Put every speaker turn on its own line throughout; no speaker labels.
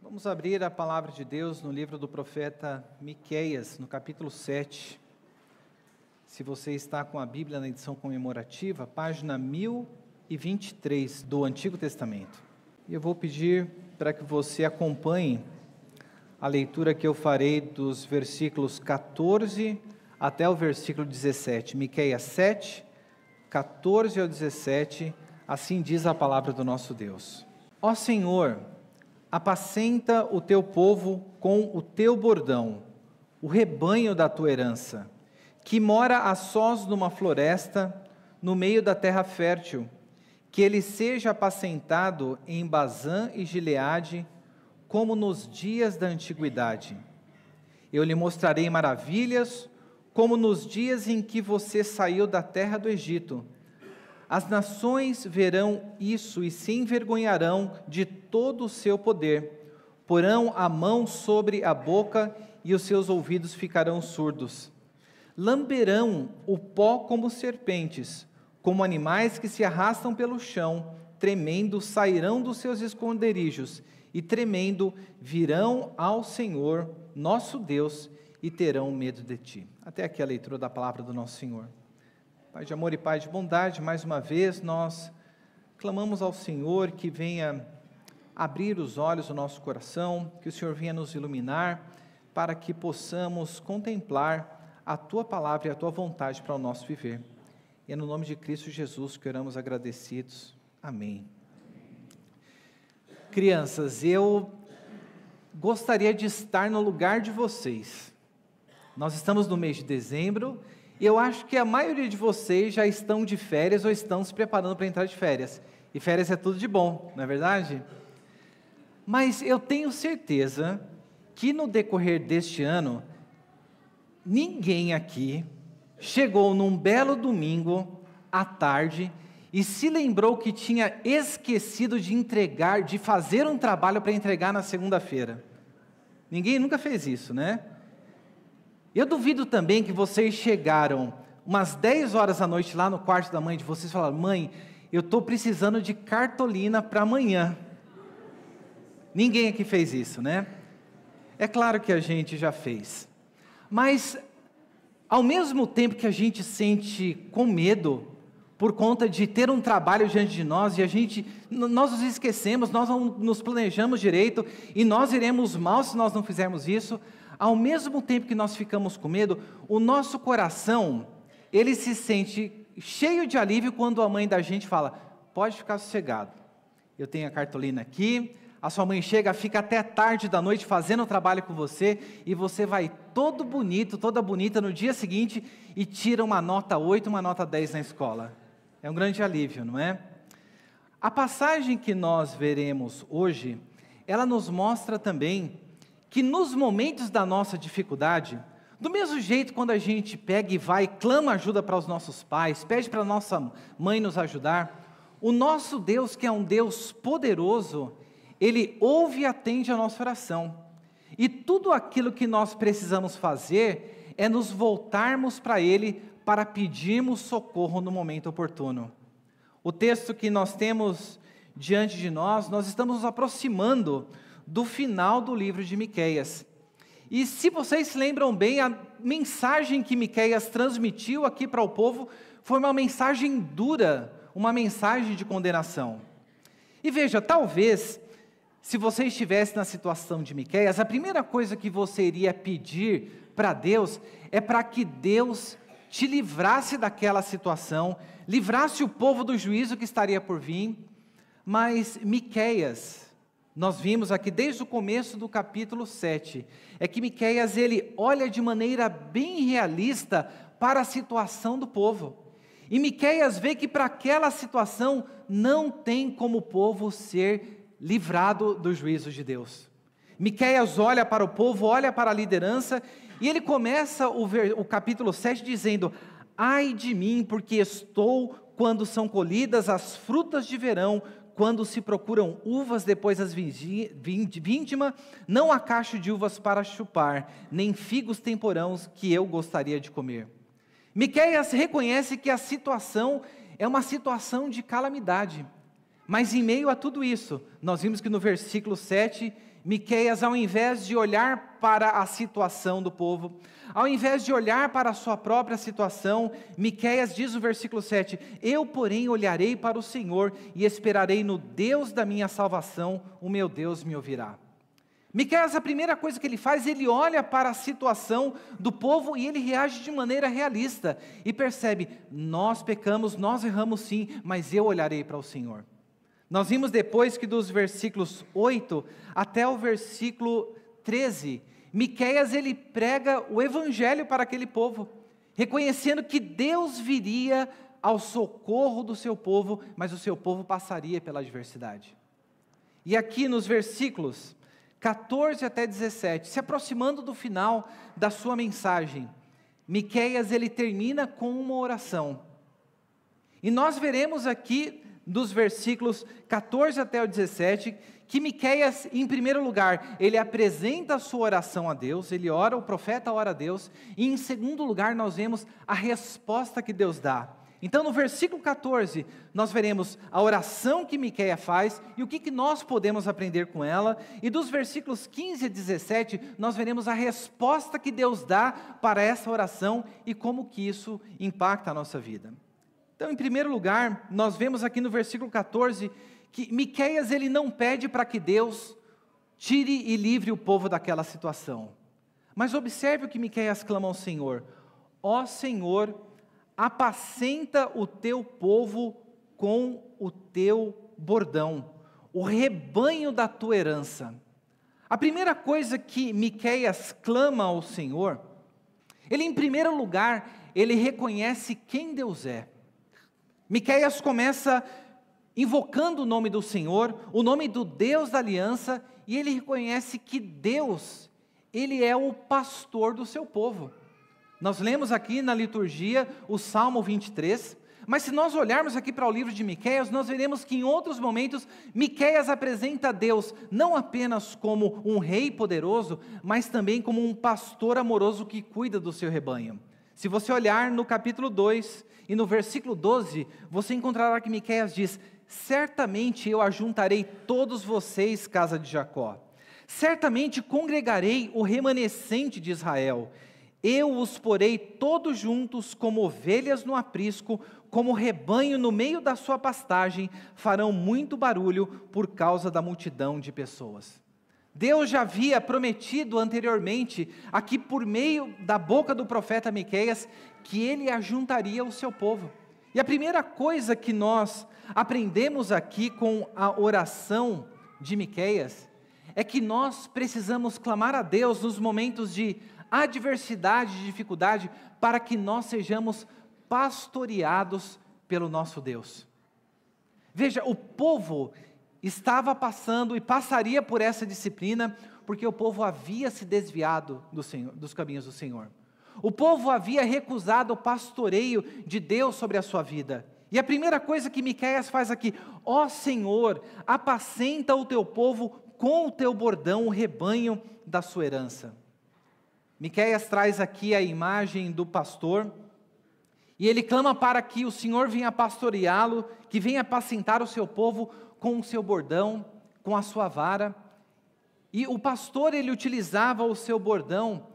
Vamos abrir a palavra de Deus no livro do profeta Miqueias, no capítulo 7. Se você está com a Bíblia na edição comemorativa, página 1023 do Antigo Testamento. E eu vou pedir para que você acompanhe a leitura que eu farei dos versículos 14 até o versículo 17. Miqueias 7, 14 ao 17, assim diz a palavra do nosso Deus. Ó Senhor, apacenta o teu povo com o teu bordão, o rebanho da tua herança, que mora a sós numa floresta, no meio da terra fértil, que ele seja apacentado em Bazã e Gileade, como nos dias da antiguidade. Eu lhe mostrarei maravilhas, como nos dias em que você saiu da terra do Egito. As nações verão isso e se envergonharão de todo o seu poder, porão a mão sobre a boca e os seus ouvidos ficarão surdos. Lamberão o pó como serpentes, como animais que se arrastam pelo chão, tremendo sairão dos seus esconderijos e tremendo virão ao Senhor, nosso Deus, e terão medo de ti. Até aqui a leitura da palavra do nosso Senhor. Pai de amor e Pai de bondade, mais uma vez nós clamamos ao Senhor que venha abrir os olhos do nosso coração, que o Senhor venha nos iluminar, para que possamos contemplar a Tua palavra e a Tua vontade para o nosso viver. E é no nome de Cristo Jesus que oramos agradecidos. Amém. Crianças, eu gostaria de estar no lugar de vocês. Nós estamos no mês de dezembro, e eu acho que a maioria de vocês já estão de férias ou estão se preparando para entrar de férias. E férias é tudo de bom, não é verdade? Mas eu tenho certeza que no decorrer deste ano, ninguém aqui chegou num belo domingo à tarde e se lembrou que tinha esquecido de entregar, de fazer um trabalho para entregar na segunda-feira. Ninguém nunca fez isso, né? Eu duvido também que vocês chegaram umas 10 horas da noite lá no quarto da mãe de vocês e falaram: mãe, eu estou precisando de cartolina para amanhã. Ninguém aqui fez isso, né? É claro que a gente já fez. Mas, ao mesmo tempo que a gente sente com medo, por conta de ter um trabalho diante de nós, e nós nos esquecemos, nós não nos planejamos direito, e nós iremos mal se nós não fizermos isso, ao mesmo tempo que nós ficamos com medo, o nosso coração, ele se sente cheio de alívio quando a mãe da gente fala: pode ficar sossegado, eu tenho a cartolina aqui. A sua mãe chega, fica até tarde da noite fazendo o trabalho com você, e você vai todo bonito, toda bonita no dia seguinte, e tira uma nota 8, uma nota 10 na escola. É um grande alívio, não é? A passagem que nós veremos hoje, ela nos mostra também que nos momentos da nossa dificuldade, do mesmo jeito quando a gente pega e vai, clama ajuda para os nossos pais, pede para a nossa mãe nos ajudar, o nosso Deus, que é um Deus poderoso, Ele ouve e atende a nossa oração. E tudo aquilo que nós precisamos fazer é nos voltarmos para Ele para pedirmos socorro no momento oportuno. O texto que nós temos diante de nós estamos nos aproximando do final do livro de Miqueias. E se vocês se lembram bem, a mensagem que Miqueias transmitiu aqui para o povo foi uma mensagem dura, uma mensagem de condenação. E veja, talvez, se você estivesse na situação de Miqueias, a primeira coisa que você iria pedir para Deus é para que Deus te livrasse daquela situação, livrasse o povo do juízo que estaria por vir. Mas Miqueias, nós vimos aqui desde o começo do capítulo 7, é que Miqueias, ele olha de maneira bem realista para a situação do povo. E Miqueias vê que para aquela situação não tem como o povo ser livrado do juízo de Deus. Miqueias olha para o povo, olha para a liderança, e ele começa o capítulo 7 dizendo: ai de mim, porque estou quando são colhidas as frutas de verão, quando se procuram uvas depois das vindima, não há cacho de uvas para chupar, nem figos temporãos que eu gostaria de comer. Miqueias reconhece que a situação é uma situação de calamidade, mas em meio a tudo isso, nós vimos que no versículo 7, Miqueias, ao invés de olhar para a situação do povo, ao invés de olhar para a sua própria situação, Miqueias diz no versículo 7, eu, porém, olharei para o Senhor e esperarei no Deus da minha salvação, o meu Deus me ouvirá. Miqueias, a primeira coisa que ele faz, ele olha para a situação do povo e ele reage de maneira realista e percebe, nós pecamos, nós erramos sim, mas eu olharei para o Senhor. Nós vimos depois que dos versículos 8 até o versículo 13, Miqueias ele prega o evangelho para aquele povo, reconhecendo que Deus viria ao socorro do seu povo, mas o seu povo passaria pela adversidade. E aqui nos versículos 14 até 17, se aproximando do final da sua mensagem, Miqueias ele termina com uma oração. E nós veremos aqui dos versículos 14 até o 17, que Miqueias, em primeiro lugar, ele apresenta a sua oração a Deus, ele ora, o profeta ora a Deus, e em segundo lugar nós vemos a resposta que Deus dá. Então no versículo 14, nós veremos a oração que Miqueias faz, e o que nós podemos aprender com ela, e dos versículos 15 a 17, nós veremos a resposta que Deus dá para essa oração, e como que isso impacta a nossa vida. Então, em primeiro lugar, nós vemos aqui no versículo 14, que Miqueias ele não pede para que Deus tire e livre o povo daquela situação. Mas observe o que Miqueias clama ao Senhor. Ó Senhor, apacenta o teu povo com o teu bordão, o rebanho da tua herança. A primeira coisa que Miqueias clama ao Senhor, ele em primeiro lugar, ele reconhece quem Deus é. Miqueias começa invocando o nome do Senhor, o nome do Deus da aliança, e ele reconhece que Deus, ele é o pastor do seu povo. Nós lemos aqui na liturgia o Salmo 23, mas se nós olharmos aqui para o livro de Miqueias, nós veremos que em outros momentos, Miqueias apresenta a Deus não apenas como um rei poderoso, mas também como um pastor amoroso que cuida do seu rebanho. Se você olhar no capítulo 2 e no versículo 12, você encontrará que Miqueias diz, certamente eu ajuntarei todos vocês, casa de Jacó, certamente congregarei o remanescente de Israel, eu os porei todos juntos como ovelhas no aprisco, como rebanho no meio da sua pastagem, farão muito barulho por causa da multidão de pessoas. Deus já havia prometido anteriormente, aqui por meio da boca do profeta Miqueias, que ele ajuntaria o seu povo. E a primeira coisa que nós aprendemos aqui com a oração de Miqueias, é que nós precisamos clamar a Deus nos momentos de adversidade, de dificuldade, para que nós sejamos pastoreados pelo nosso Deus. Veja, o povo estava passando e passaria por essa disciplina, porque o povo havia se desviado dos caminhos do Senhor. O povo havia recusado o pastoreio de Deus sobre a sua vida. E a primeira coisa que Miqueias faz aqui, ó Senhor, apacenta o teu povo com o teu bordão, o rebanho da sua herança. Miqueias traz aqui a imagem do pastor, e ele clama para que o Senhor venha pastoreá-lo, que venha apacentar o seu povo com o seu bordão, com a sua vara. E o pastor, ele utilizava o seu bordão,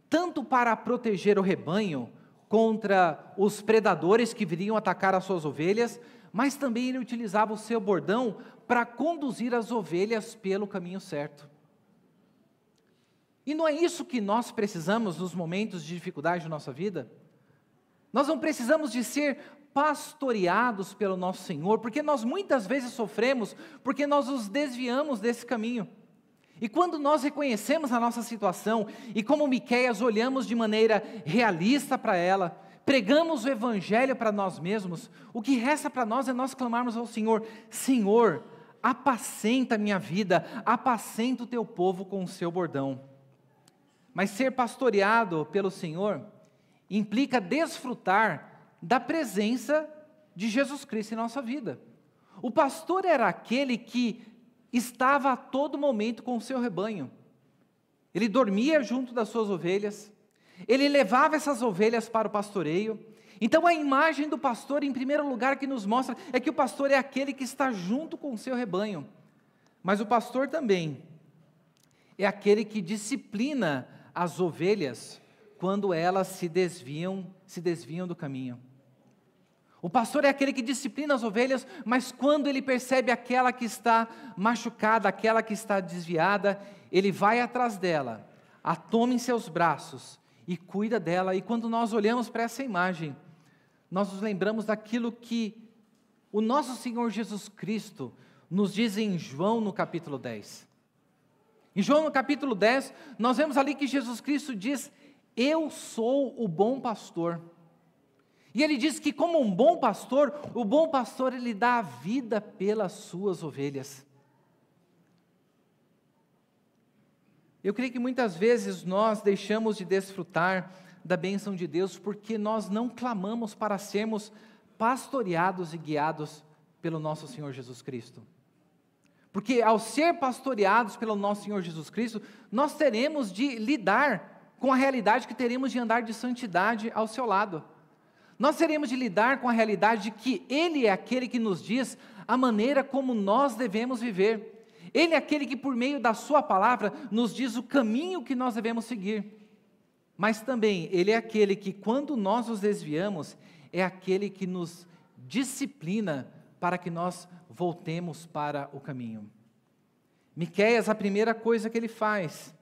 tanto para proteger o rebanho contra os predadores que viriam atacar as suas ovelhas, mas também ele utilizava o seu bordão para conduzir as ovelhas pelo caminho certo. E não é isso que nós precisamos nos momentos de dificuldade da nossa vida? Nós não precisamos de ser pastoreados pelo nosso Senhor, porque nós muitas vezes sofremos, porque nós nos desviamos desse caminho. E quando nós reconhecemos a nossa situação, e como Miqueias olhamos de maneira realista para ela, pregamos o Evangelho para nós mesmos, o que resta para nós é nós clamarmos ao Senhor, Senhor, apacenta a minha vida, apacenta o teu povo com o seu bordão. Mas ser pastoreado pelo Senhor implica desfrutar da presença de Jesus Cristo em nossa vida. O pastor era aquele que estava a todo momento com o seu rebanho. Ele dormia junto das suas ovelhas, ele levava essas ovelhas para o pastoreio. Então a imagem do pastor, em primeiro lugar, que nos mostra é que o pastor é aquele que está junto com o seu rebanho. Mas o pastor também é aquele que disciplina as ovelhas quando elas se desviam do caminho. O pastor é aquele que disciplina as ovelhas, mas quando ele percebe aquela que está machucada, aquela que está desviada, ele vai atrás dela, a toma em seus braços e cuida dela. E quando nós olhamos para essa imagem, nós nos lembramos daquilo que o nosso Senhor Jesus Cristo nos diz em João no capítulo 10. Em João no capítulo 10, nós vemos ali que Jesus Cristo diz: eu sou o bom pastor. E ele diz que como um bom pastor, o bom pastor ele dá a vida pelas suas ovelhas. Eu creio que muitas vezes nós deixamos de desfrutar da bênção de Deus porque nós não clamamos para sermos pastoreados e guiados pelo nosso Senhor Jesus Cristo. Porque ao ser pastoreados pelo nosso Senhor Jesus Cristo, nós teremos de lidar com a realidade que teremos de andar de santidade ao seu lado. Nós teremos de lidar com a realidade de que Ele é aquele que nos diz a maneira como nós devemos viver. Ele é aquele que, por meio da sua palavra, nos diz o caminho que nós devemos seguir. Mas também, Ele é aquele que, quando nós nos desviamos, é aquele que nos disciplina para que nós voltemos para o caminho. Miqueias, a primeira coisa que ele faz,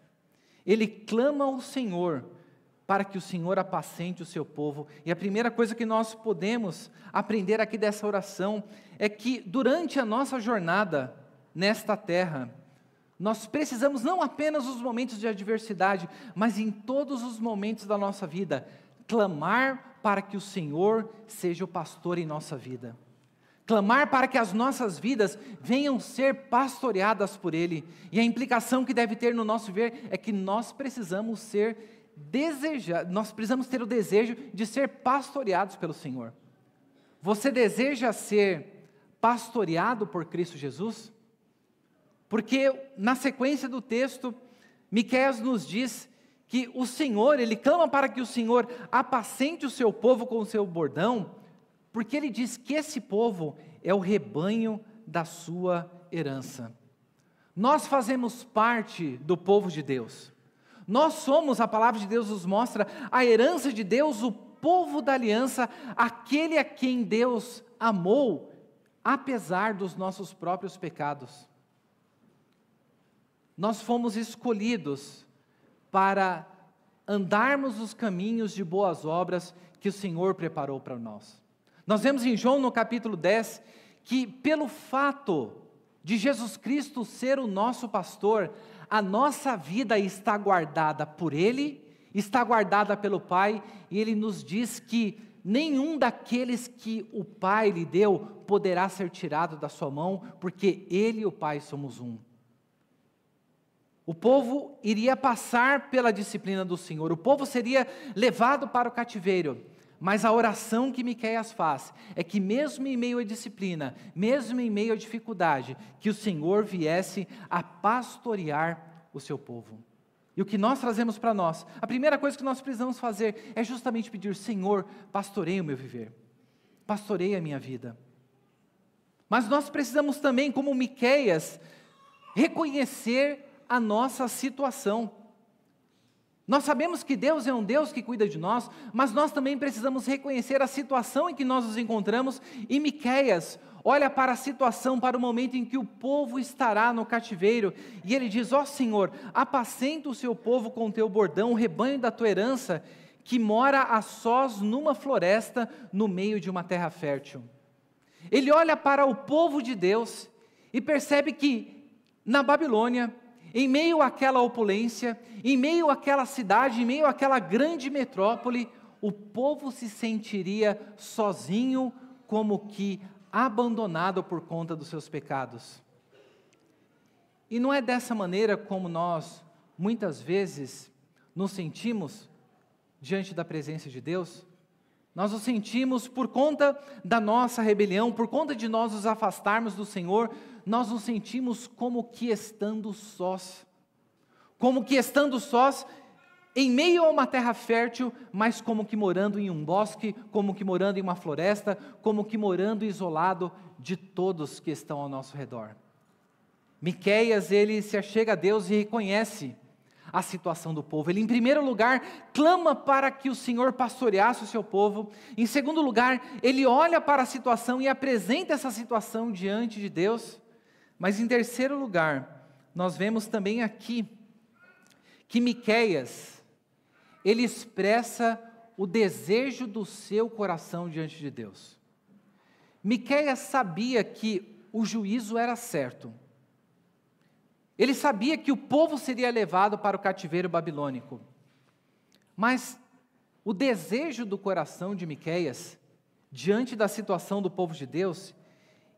ele clama ao Senhor para que o Senhor apacente o seu povo. E a primeira coisa que nós podemos aprender aqui dessa oração é que durante a nossa jornada nesta terra, nós precisamos não apenas nos momentos de adversidade, mas em todos os momentos da nossa vida, clamar para que o Senhor seja o pastor em nossa vida. Clamar para que as nossas vidas venham ser pastoreadas por Ele. E a implicação que deve ter no nosso ver é que nós precisamos nós precisamos ter o desejo de ser pastoreados pelo Senhor. Você deseja ser pastoreado por Cristo Jesus? Porque na sequência do texto, Miqueias nos diz que o Senhor, ele clama para que o Senhor apacente o seu povo com o seu bordão, porque ele diz que esse povo é o rebanho da sua herança. Nós fazemos parte do povo de Deus. Nós somos, a palavra de Deus nos mostra, a herança de Deus, o povo da aliança, aquele a quem Deus amou, apesar dos nossos próprios pecados. Nós fomos escolhidos para andarmos os caminhos de boas obras que o Senhor preparou para nós. Nós vemos em João no capítulo 10, que pelo fato de Jesus Cristo ser o nosso pastor, a nossa vida está guardada por Ele, está guardada pelo Pai, e Ele nos diz que nenhum daqueles que o Pai lhe deu poderá ser tirado da sua mão, porque Ele e o Pai somos um. O povo iria passar pela disciplina do Senhor, o povo seria levado para o cativeiro, mas a oração que Miqueias faz é que mesmo em meio à disciplina, mesmo em meio à dificuldade, que o Senhor viesse a pastorear o seu povo. E o que nós trazemos para nós, a primeira coisa que nós precisamos fazer é justamente pedir: Senhor, pastoreia o meu viver, pastoreia a minha vida. Mas nós precisamos também, como Miqueias, reconhecer a nossa situação. Nós sabemos que Deus é um Deus que cuida de nós, mas nós também precisamos reconhecer a situação em que nós nos encontramos, e Miqueias olha para a situação, para o momento em que o povo estará no cativeiro, e ele diz: ó Senhor, apacenta o seu povo com o teu bordão, o rebanho da tua herança, que mora a sós numa floresta, no meio de uma terra fértil. Ele olha para o povo de Deus, e percebe que na Babilônia, em meio àquela opulência, em meio àquela cidade, em meio àquela grande metrópole, o povo se sentiria sozinho, como que abandonado por conta dos seus pecados. E não é dessa maneira como nós, muitas vezes, nos sentimos diante da presença de Deus? Nós nos sentimos por conta da nossa rebelião, por conta de nós nos afastarmos do Senhor, nós nos sentimos como que estando sós. Como que estando sós, em meio a uma terra fértil, mas como que morando em um bosque, como que morando em uma floresta, como que morando isolado de todos que estão ao nosso redor. Miqueias, ele se achega a Deus e reconhece a situação do povo. Ele, em primeiro lugar, clama para que o Senhor pastoreasse o seu povo. Em segundo lugar, ele olha para a situação e apresenta essa situação diante de Deus. Mas em terceiro lugar, nós vemos também aqui que Miqueias, ele expressa o desejo do seu coração diante de Deus. Miqueias sabia que o juízo era certo. Ele sabia que o povo seria levado para o cativeiro babilônico. Mas o desejo do coração de Miqueias, diante da situação do povo de Deus,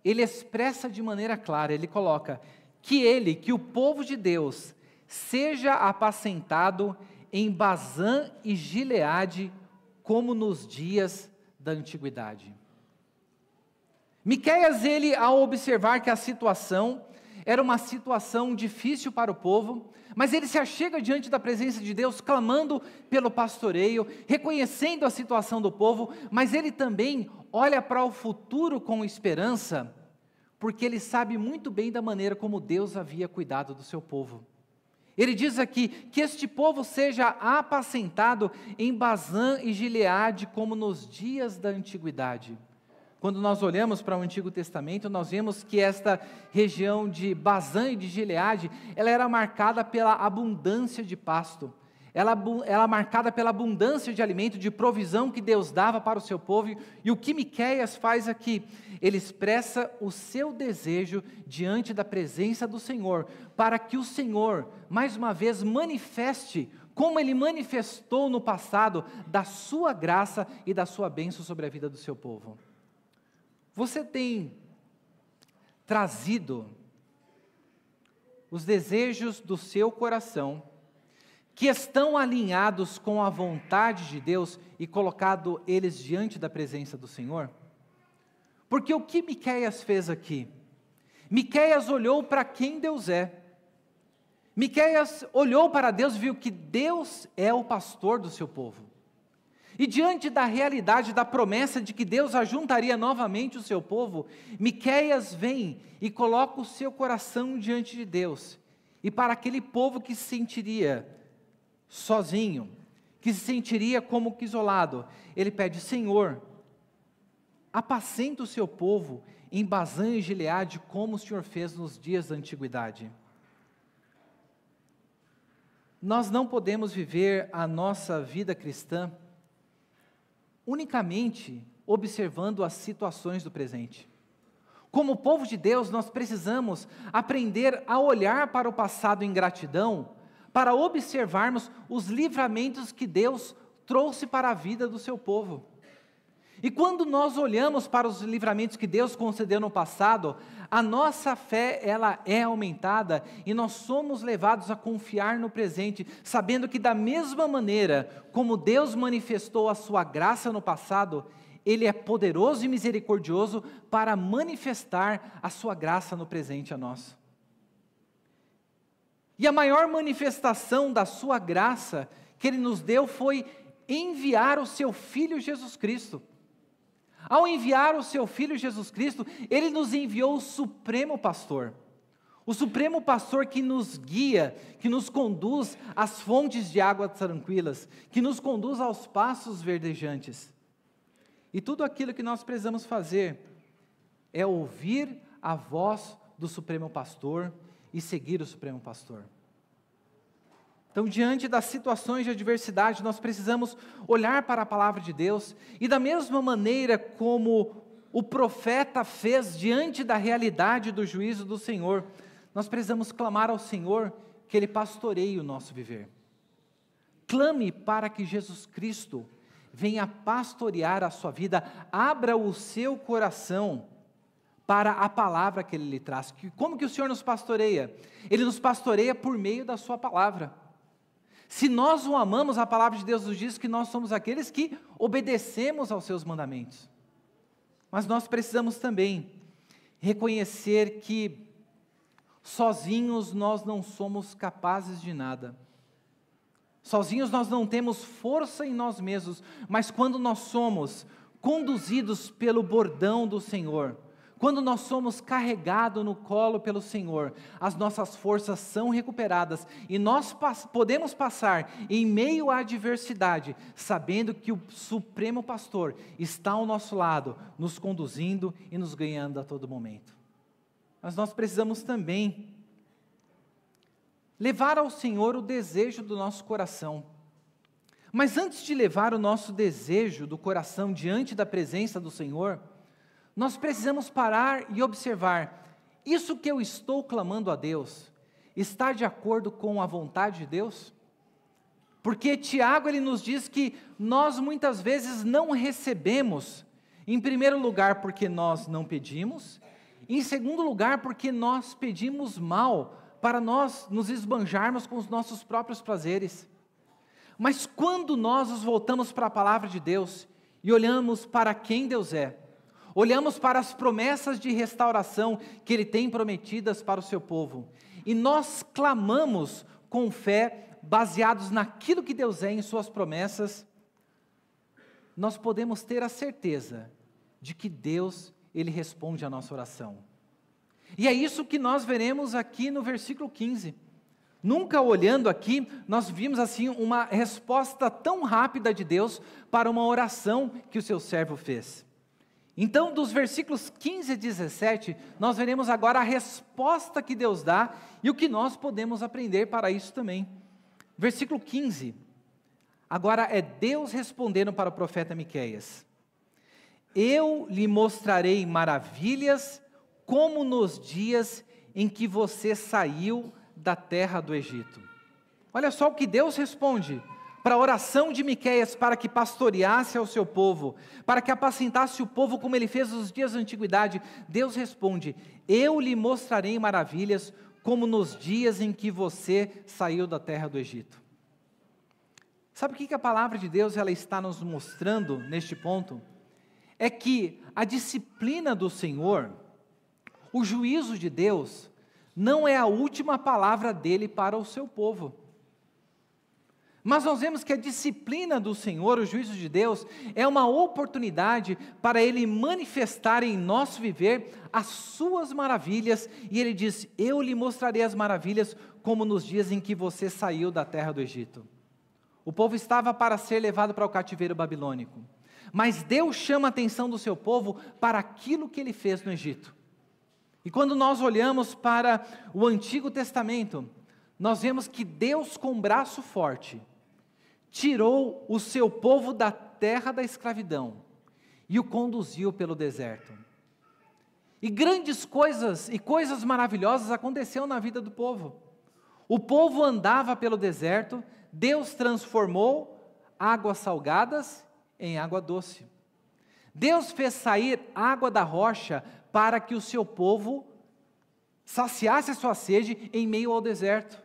ele expressa de maneira clara, ele coloca que o povo de Deus, seja apacentado em Bazã e Gileade, como nos dias da antiguidade. Miqueias, ele, ao observar que a situação era uma situação difícil para o povo, mas ele se achega diante da presença de Deus, clamando pelo pastoreio, reconhecendo a situação do povo, mas ele também olha para o futuro com esperança, porque ele sabe muito bem da maneira como Deus havia cuidado do seu povo. Ele diz aqui que este povo seja apacentado em Bazã e Gileade, como nos dias da antiguidade. Quando nós olhamos para o Antigo Testamento, nós vemos que esta região de Bazã e de Gileade, ela era marcada pela abundância de pasto, ela marcada pela abundância de alimento, de provisão que Deus dava para o seu povo. E o que Miqueias faz aqui? Ele expressa o seu desejo diante da presença do Senhor, para que o Senhor, mais uma vez, manifeste, como Ele manifestou no passado, da sua graça e da sua bênção sobre a vida do seu povo. Você tem trazido os desejos do seu coração, que estão alinhados com a vontade de Deus, e colocado eles diante da presença do Senhor? Porque o que Miqueias fez aqui? Miqueias olhou para quem Deus é. Miqueias olhou para Deus e viu que Deus é o pastor do seu povo. E diante da realidade, da promessa de que Deus ajuntaria novamente o seu povo, Miqueias vem e coloca o seu coração diante de Deus. E para aquele povo que se sentiria sozinho, que se sentiria como que isolado, ele pede: Senhor, apacenta o seu povo em Bazã e Gileade, como o Senhor fez nos dias da antiguidade. Nós não podemos viver a nossa vida cristã unicamente observando as situações do presente. Como povo de Deus, nós precisamos aprender a olhar para o passado em gratidão, para observarmos os livramentos que Deus trouxe para a vida do seu povo. E quando nós olhamos para os livramentos que Deus concedeu no passado, a nossa fé, ela é aumentada e nós somos levados a confiar no presente, sabendo que da mesma maneira como Deus manifestou a sua graça no passado, Ele é poderoso e misericordioso para manifestar a sua graça no presente a nós. E a maior manifestação da sua graça que Ele nos deu foi enviar o seu Filho Jesus Cristo. Ao enviar o seu Filho Jesus Cristo, Ele nos enviou o Supremo Pastor. O Supremo Pastor que nos guia, que nos conduz às fontes de águas tranquilas, que nos conduz aos pastos verdejantes. E tudo aquilo que nós precisamos fazer é ouvir a voz do Supremo Pastor e seguir o Supremo Pastor. Então, diante das situações de adversidade, nós precisamos olhar para a palavra de Deus, e da mesma maneira como o profeta fez diante da realidade do juízo do Senhor, nós precisamos clamar ao Senhor que Ele pastoreie o nosso viver. Clame para que Jesus Cristo venha pastorear a sua vida, abra o seu coração para a palavra que Ele lhe traz. Como que o Senhor nos pastoreia? Ele nos pastoreia por meio da sua palavra. Se nós o amamos, a palavra de Deus nos diz que nós somos aqueles que obedecemos aos seus mandamentos. Mas nós precisamos também reconhecer que sozinhos nós não somos capazes de nada. Sozinhos nós não temos força em nós mesmos, mas quando nós somos conduzidos pelo bordão do Senhor, Quando nós somos carregados no colo pelo Senhor, as nossas forças são recuperadas e nós podemos passar em meio à adversidade, sabendo que o Supremo Pastor está ao nosso lado, nos conduzindo e nos ganhando a todo momento. Mas nós precisamos também levar ao Senhor o desejo do nosso coração. Mas antes de levar o nosso desejo do coração diante da presença do Senhor, nós precisamos parar e observar, isso que eu estou clamando a Deus, está de acordo com a vontade de Deus? Porque Tiago, ele nos diz que nós muitas vezes não recebemos, em primeiro lugar porque nós não pedimos, em segundo lugar porque nós pedimos mal, para nós nos esbanjarmos com os nossos próprios prazeres. Mas quando nós nos voltamos para a palavra de Deus, e olhamos para quem Deus é, olhamos para as promessas de restauração que Ele tem prometidas para o seu povo, e nós clamamos com fé, baseados naquilo que Deus é em suas promessas, nós podemos ter a certeza de que Deus, Ele responde à nossa oração. E é isso que nós veremos aqui no versículo 15. Nunca olhando aqui, nós vimos assim uma resposta tão rápida de Deus para uma oração que o seu servo fez. Então, dos versículos 15 a 17, nós veremos agora a resposta que Deus dá e o que nós podemos aprender para isso também. Versículo 15, agora é Deus respondendo para o profeta Miqueias: eu lhe mostrarei maravilhas como nos dias em que você saiu da terra do Egito. Olha só o que Deus responde para a oração de Miqueias, para que pastoreasse ao seu povo, para que apacentasse o povo como ele fez nos dias da antiguidade. Deus responde: eu lhe mostrarei maravilhas como nos dias em que você saiu da terra do Egito. Sabe o que a palavra de Deus ela está nos mostrando neste ponto? É que a disciplina do Senhor, o juízo de Deus, não é a última palavra dele para o seu povo. Mas nós vemos que a disciplina do Senhor, o juízo de Deus, é uma oportunidade para Ele manifestar em nosso viver as suas maravilhas, e Ele diz: eu lhe mostrarei as maravilhas como nos dias em que você saiu da terra do Egito. O povo estava para ser levado para o cativeiro babilônico, mas Deus chama a atenção do seu povo para aquilo que Ele fez no Egito. E quando nós olhamos para o Antigo Testamento, nós vemos que Deus, com braço forte, tirou o seu povo da terra da escravidão e o conduziu pelo deserto. E grandes coisas e coisas maravilhosas aconteceram na vida do povo. O povo andava pelo deserto, Deus transformou águas salgadas em água doce. Deus fez sair água da rocha para que o seu povo saciasse a sua sede em meio ao deserto.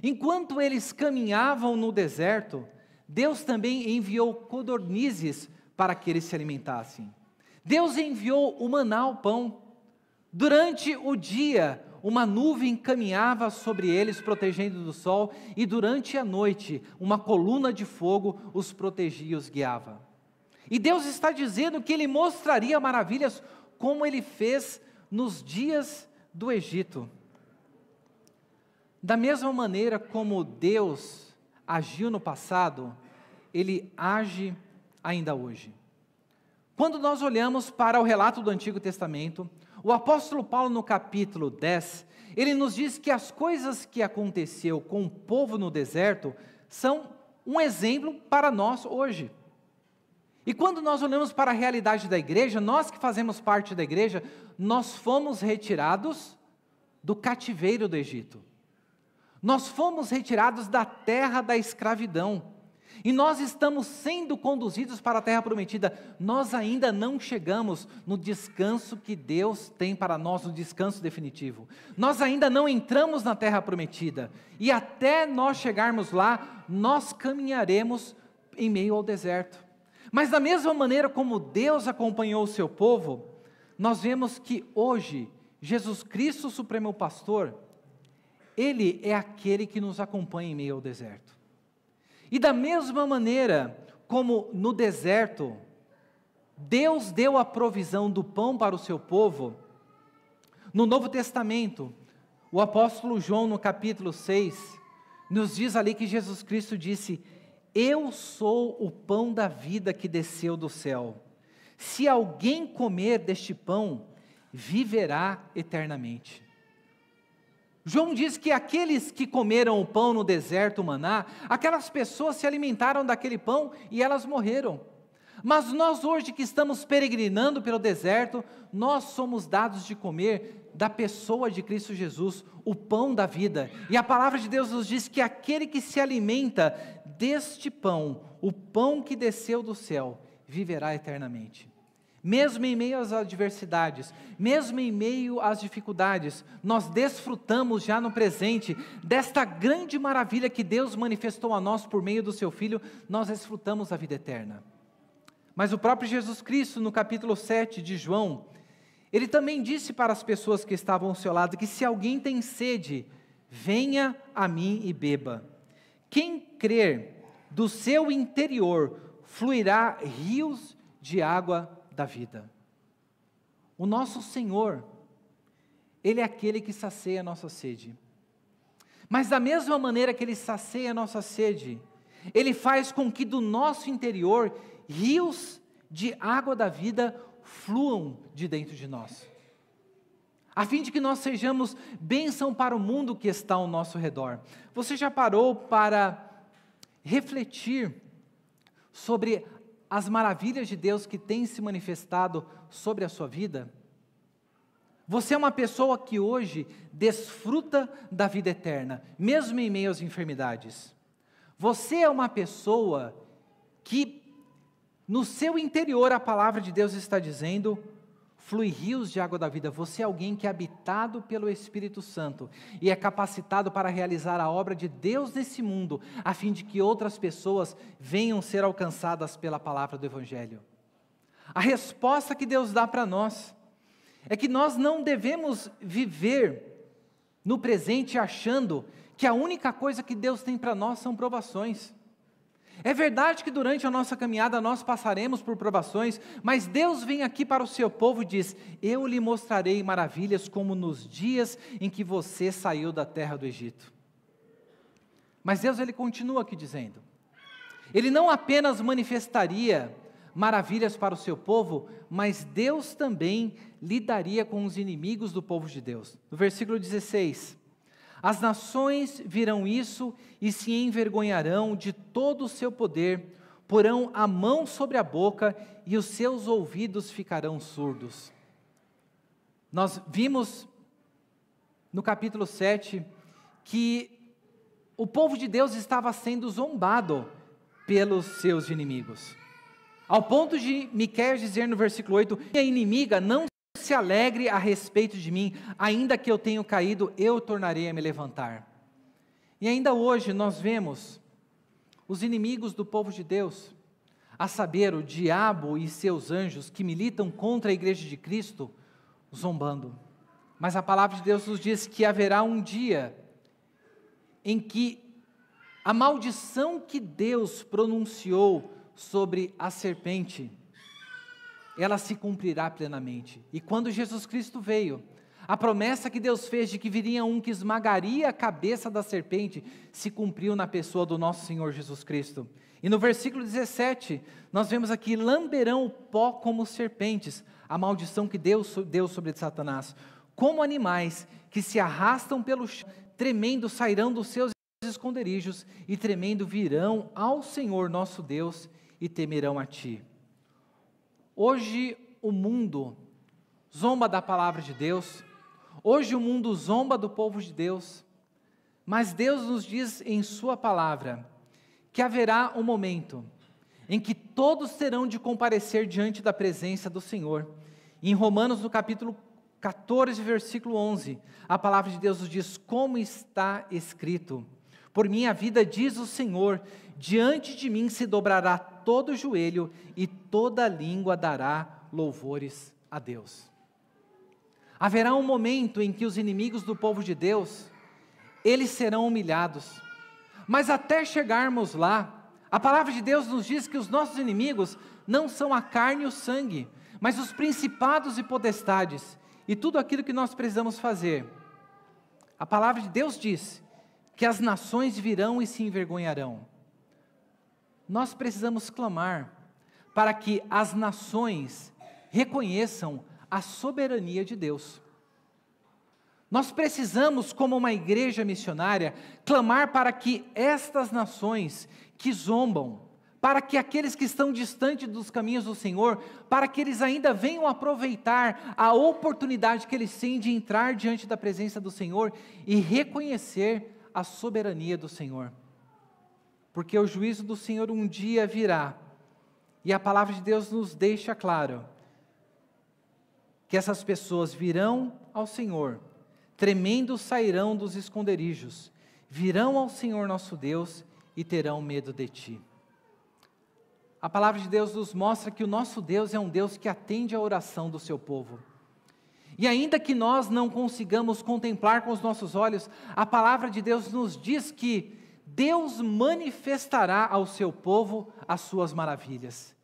Enquanto eles caminhavam no deserto, Deus também enviou codornizes para que eles se alimentassem. Deus enviou o maná, o pão. Durante o dia, uma nuvem caminhava sobre eles, protegendo do sol, e durante a noite, uma coluna de fogo os protegia e os guiava. E Deus está dizendo que Ele mostraria maravilhas como Ele fez nos dias do Egito. Da mesma maneira como Deus agiu no passado, Ele age ainda hoje. Quando nós olhamos para o relato do Antigo Testamento, o apóstolo Paulo, no capítulo 10, ele nos diz que as coisas que aconteceu com o povo no deserto são um exemplo para nós hoje. E quando nós olhamos para a realidade da igreja, nós que fazemos parte da igreja, nós fomos retirados do cativeiro do Egito. Nós fomos retirados da terra da escravidão. E nós estamos sendo conduzidos para a terra prometida. Nós ainda não chegamos no descanso que Deus tem para nós, no descanso definitivo. Nós ainda não entramos na terra prometida. E até nós chegarmos lá, nós caminharemos em meio ao deserto. Mas da mesma maneira como Deus acompanhou o seu povo, nós vemos que hoje, Jesus Cristo, o Supremo Pastor, Ele é aquele que nos acompanha em meio ao deserto. E da mesma maneira como no deserto, Deus deu a provisão do pão para o seu povo. No Novo Testamento, o apóstolo João, no capítulo 6, nos diz ali que Jesus Cristo disse: eu sou o pão da vida que desceu do céu. Se alguém comer deste pão, viverá eternamente. João diz que aqueles que comeram o pão no deserto, o maná, aquelas pessoas se alimentaram daquele pão e elas morreram. Mas nós hoje que estamos peregrinando pelo deserto, nós somos dados de comer da pessoa de Cristo Jesus, o pão da vida. E a palavra de Deus nos diz que aquele que se alimenta deste pão, o pão que desceu do céu, viverá eternamente. Mesmo em meio às adversidades, mesmo em meio às dificuldades, nós desfrutamos já no presente desta grande maravilha que Deus manifestou a nós por meio do seu Filho, nós desfrutamos a vida eterna. Mas o próprio Jesus Cristo, no capítulo 7 de João, ele também disse para as pessoas que estavam ao seu lado, que se alguém tem sede, venha a mim e beba. Quem crer, do seu interior fluirá rios de água da vida. O nosso Senhor, Ele é aquele que sacia a nossa sede. Mas da mesma maneira que Ele sacia a nossa sede, Ele faz com que do nosso interior rios de água da vida fluam de dentro de nós, a fim de que nós sejamos bênção para o mundo que está ao nosso redor. Você já parou para refletir sobre as maravilhas de Deus que têm se manifestado sobre a sua vida? Você é uma pessoa que hoje desfruta da vida eterna, mesmo em meio às enfermidades. Você é uma pessoa que no seu interior a palavra de Deus está dizendo: flui rios de água da vida. Você é alguém que é habitado pelo Espírito Santo e é capacitado para realizar a obra de Deus nesse mundo, a fim de que outras pessoas venham ser alcançadas pela palavra do Evangelho. A resposta que Deus dá para nós é que nós não devemos viver no presente achando que a única coisa que Deus tem para nós são provações. É verdade que durante a nossa caminhada nós passaremos por provações, mas Deus vem aqui para o seu povo e diz: eu lhe mostrarei maravilhas como nos dias em que você saiu da terra do Egito. Mas Deus, Ele continua aqui dizendo, Ele não apenas manifestaria maravilhas para o seu povo, mas Deus também lidaria com os inimigos do povo de Deus. No versículo 16, as nações virão isso e se envergonharão de todo o seu poder, porão a mão sobre a boca e os seus ouvidos ficarão surdos. Nós vimos no capítulo 7 que o povo de Deus estava sendo zombado pelos seus inimigos. Ao ponto de Miqueias dizer no versículo 8, minha inimiga não se alegre a respeito de mim, ainda que eu tenha caído, eu tornarei a me levantar. E ainda hoje nós vemos os inimigos do povo de Deus, a saber, o diabo e seus anjos que militam contra a igreja de Cristo, zombando. Mas a palavra de Deus nos diz que haverá um dia em que a maldição que Deus pronunciou sobre a serpente, ela se cumprirá plenamente. E quando Jesus Cristo veio, a promessa que Deus fez de que viria um que esmagaria a cabeça da serpente, se cumpriu na pessoa do nosso Senhor Jesus Cristo. E no versículo 17, nós vemos aqui, lamberão o pó como serpentes, a maldição que Deus deu sobre Satanás. Como animais que se arrastam pelo chão, tremendo sairão dos seus esconderijos, e tremendo virão ao Senhor nosso Deus, e temerão a Ti. Hoje o mundo zomba da palavra de Deus, hoje o mundo zomba do povo de Deus, mas Deus nos diz em sua palavra, que haverá um momento, em que todos terão de comparecer diante da presença do Senhor. Em Romanos no capítulo 14, versículo 11, a palavra de Deus nos diz, como está escrito, por minha vida diz o Senhor, diante de mim se dobrará todo joelho e toda língua dará louvores a Deus. Haverá um momento em que os inimigos do povo de Deus, eles serão humilhados, mas até chegarmos lá, a palavra de Deus nos diz que os nossos inimigos não são a carne e o sangue, mas os principados e potestades, e tudo aquilo que nós precisamos fazer. A palavra de Deus diz que as nações virão e se envergonharão. Nós precisamos clamar para que as nações reconheçam a soberania de Deus. Nós precisamos, como uma igreja missionária, clamar para que estas nações que zombam, para que aqueles que estão distantes dos caminhos do Senhor, para que eles ainda venham aproveitar a oportunidade que eles têm de entrar diante da presença do Senhor e reconhecer a soberania do Senhor. Porque o juízo do Senhor um dia virá, e a palavra de Deus nos deixa claro que essas pessoas virão ao Senhor, tremendos sairão dos esconderijos, virão ao Senhor nosso Deus e terão medo de ti. A palavra de Deus nos mostra que o nosso Deus é um Deus que atende à oração do seu povo. E ainda que nós não consigamos contemplar com os nossos olhos, a palavra de Deus nos diz que Deus manifestará ao seu povo as suas maravilhas.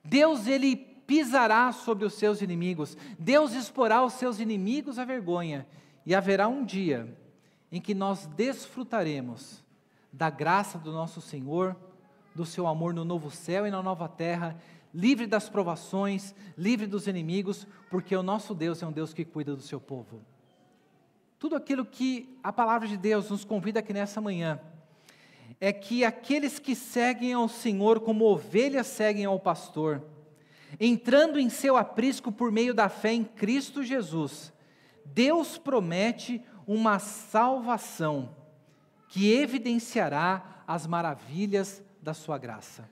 Deus, Ele pisará sobre os seus inimigos. Deus exporá aos seus inimigos a vergonha. E haverá um dia em que nós desfrutaremos da graça do nosso Senhor, do seu amor no novo céu e na nova terra, livre das provações, livre dos inimigos, porque o nosso Deus é um Deus que cuida do seu povo. Tudo aquilo que a palavra de Deus nos convida aqui nessa manhã, é que aqueles que seguem ao Senhor como ovelhas seguem ao pastor, entrando em seu aprisco por meio da fé em Cristo Jesus, Deus promete uma salvação que evidenciará as maravilhas da sua graça.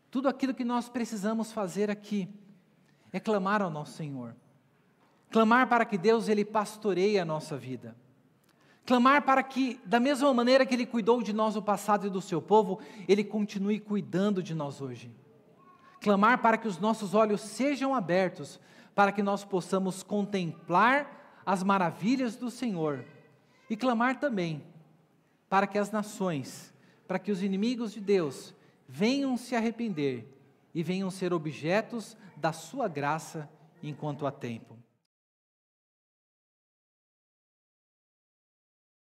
Tudo aquilo que nós precisamos fazer aqui é clamar ao nosso Senhor. Clamar para que Deus, Ele pastoreie a nossa vida. Clamar para que, da mesma maneira que Ele cuidou de nós no passado e do seu povo, Ele continue cuidando de nós hoje. Clamar para que os nossos olhos sejam abertos, para que nós possamos contemplar as maravilhas do Senhor. E clamar também para que as nações, para que os inimigos de Deus venham se arrepender e venham ser objetos da sua graça enquanto há tempo.